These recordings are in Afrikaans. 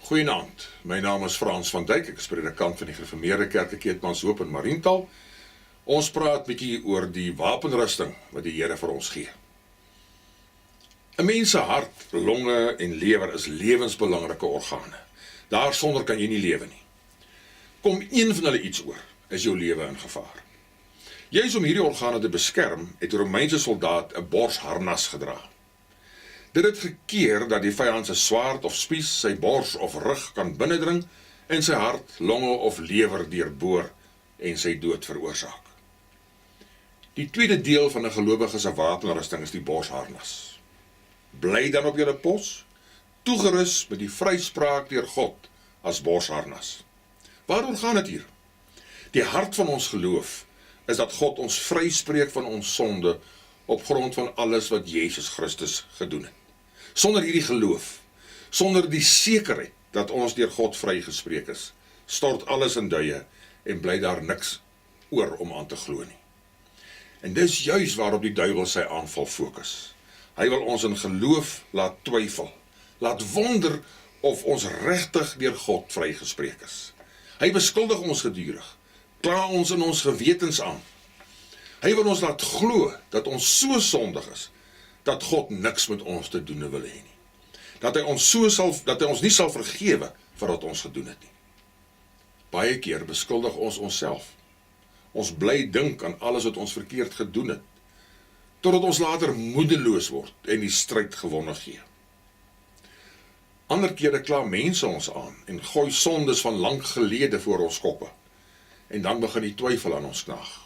Goeienaand, my naam is Frans van Dijk, ek is predikant van die Gereformeerde Kerk Keetmanshoop in Mariental. Ons praat bietjie oor die wapenrusting wat die Here vir ons gee. 'n Mens se hart, longe en lewer is lewensbelangrike organe. Daarsonder kan jy nie lewe nie. Kom een van hulle iets oor, is jou lewe in gevaar. Juis om hierdie organe te beskerm, het die Romeinse soldaat 'n borsharnas gedra. Dit het gekeer dat die vyand se swaard of spies sy bors of rug kan binnendring en sy hart, longe of lewer deurboor en sy dood veroorsaak. Die tweede deel van 'n gelowige se wapenrusting is die borsharnas. Bly dan op julle pos, toegerus met die vryspraak deur God as borsharnas. Waaroor gaan dit hier? Die hart van ons geloof is dat God ons vryspreek van ons sonde op grond van alles wat Jesus Christus gedoen het. Sonder hierdie geloof, sonder die sekerheid dat ons deur God vrygespreek is, stort alles in duie en bly daar niks oor om aan te glo nie. En dis juis waarop die duiwel sy aanval fokus. Hy wil ons in geloof laat twyfel, laat wonder of ons regtig deur God vrygespreek is. Hy beskuldig ons gedurig, kla ons in ons gewetens aan. Hy wil ons laat glo dat ons so sondig is, dat God niks met ons te doen wil hê nie. Dat hy ons nie sal vergewe vir wat ons gedoen het nie. Baie keer beskuldig ons onsself. Ons bly dink aan alles wat ons verkeerd gedoen het, totdat ons later moedeloos word en die stryd gewonne gee. Ander kere kla mense ons aan en gooi sondes van lank gelede voor ons koppe. En dan begin die twyfel aan ons knaag.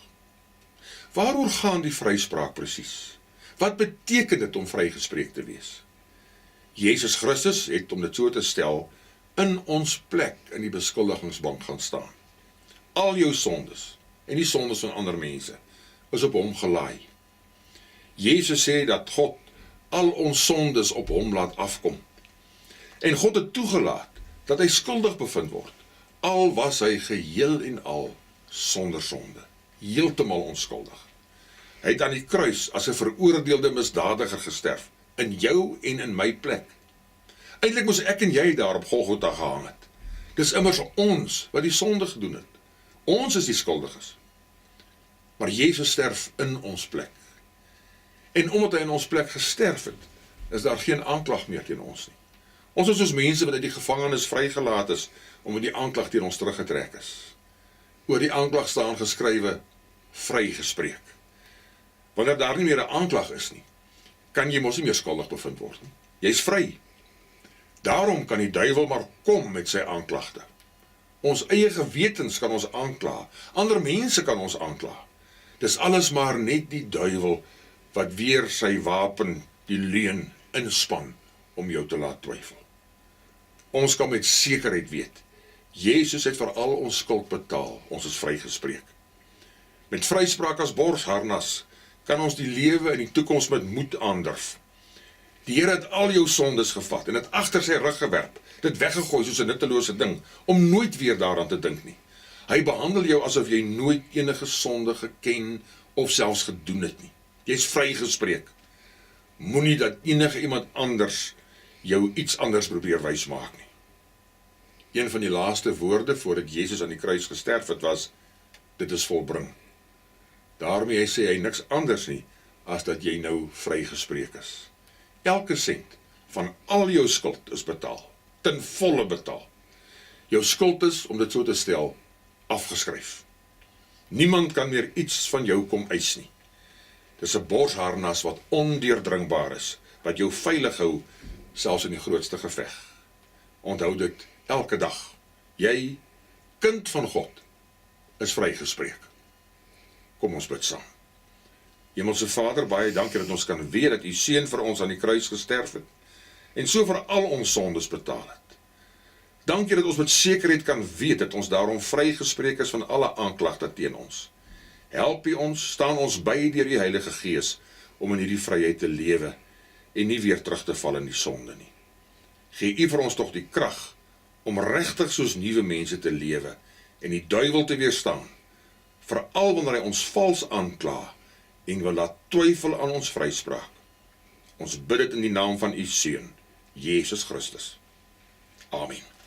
Waaroor gaan die vryspraak presies? Wat beteken dit om vrygespreek te wees? Jesus Christus het, om dit so te stel, in ons plek in die beskuldigingsbank gaan staan. Al jou sondes, en die sondes van ander mense, is op hom gelaai. Jesus sê dat God al ons sondes op hom laat afkom. En God het toegelaat dat hy skuldig bevind word, al was hy geheel en al sonder sonde, heeltemal onskuldig. Hy het aan die kruis as 'n veroordeelde misdadiger gesterf, in jou en in my plek. Eintlik moes ek en jy daar op Golgotha gehang het. Dis immers ons wat die sonde gedoen het. Ons is die skuldiges. Maar Jesus sterf in ons plek. En omdat hy in ons plek gesterf het, is daar geen aanklag meer teen ons nie. Ons is soos mense wat uit die gevangenis vrygelaat is, omdat die aanklag teen ons teruggetrek is. Oor die aanklag staan geskrywe, vrygespreek. Wanneer daar nie meer 'n aanklag is nie, kan jy mos nie meer skuldig bevind word nie. Jy's vry. Daarom kan die duiwel maar kom met sy aanklagte. Ons eie gewetens kan ons aankla, ander mense kan ons aankla. Dis alles maar net die duiwel wat weer sy wapen, die leuen, inspan om jou te laat twyfel. Ons kan met sekerheid weet, Jesus het vir al ons skuld betaal, ons is vrygespreek. Met vryspraak as borsharnas kan ons die lewe en die toekoms met moed aandurf. Die Here het al jou sondes gevat en het agter sy rug gewerp, dit weggegooi soos 'n nuttelose ding, om nooit weer daaraan te dink nie. Hy behandel jou asof jy nooit enige sonde geken of selfs gedoen het nie. Jy's vrygespreek. Moenie dat enige iemand anders jou iets anders probeer wys maak nie. Een van die laaste woorde voordat Jesus aan die kruis gesterf het was, dit is volbring. Daarmee sê hy niks anders nie, as dat jy nou vrygespreek is. Elke sent van al jou skuld is betaal, ten volle betaal. Jou skuld is, om dit so te stel, afgeskryf. Niemand kan meer iets van jou kom eis nie. Dis 'n borsharnas wat ondeurdringbaar is, wat jou veilig hou, selfs in die grootste geveg. Onthou dit elke dag. Jy, kind van God, is vrygespreek. Kom ons bid saam. Hemelse Vader, baie dankie dat ons kan weet dat U Seun vir ons aan die kruis gesterf het en so vir al ons sondes betaal het. Dankie dat ons met sekerheid kan weet dat ons daarom vrygespreek is van alle aanklagte teen ons. Help U ons, staan ons by deur U Heilige Gees om in hierdie vryheid te lewe en nie weer terug te val in die sonde nie. Gee U vir ons tog die krag om regtig soos nuwe mense te lewe en die duiwel te weerstaan, veral wanneer hy ons vals aankla en wil laat twyfel aan ons vryspraak. Ons bid dit in die naam van U Seun, Jesus Christus. Amen.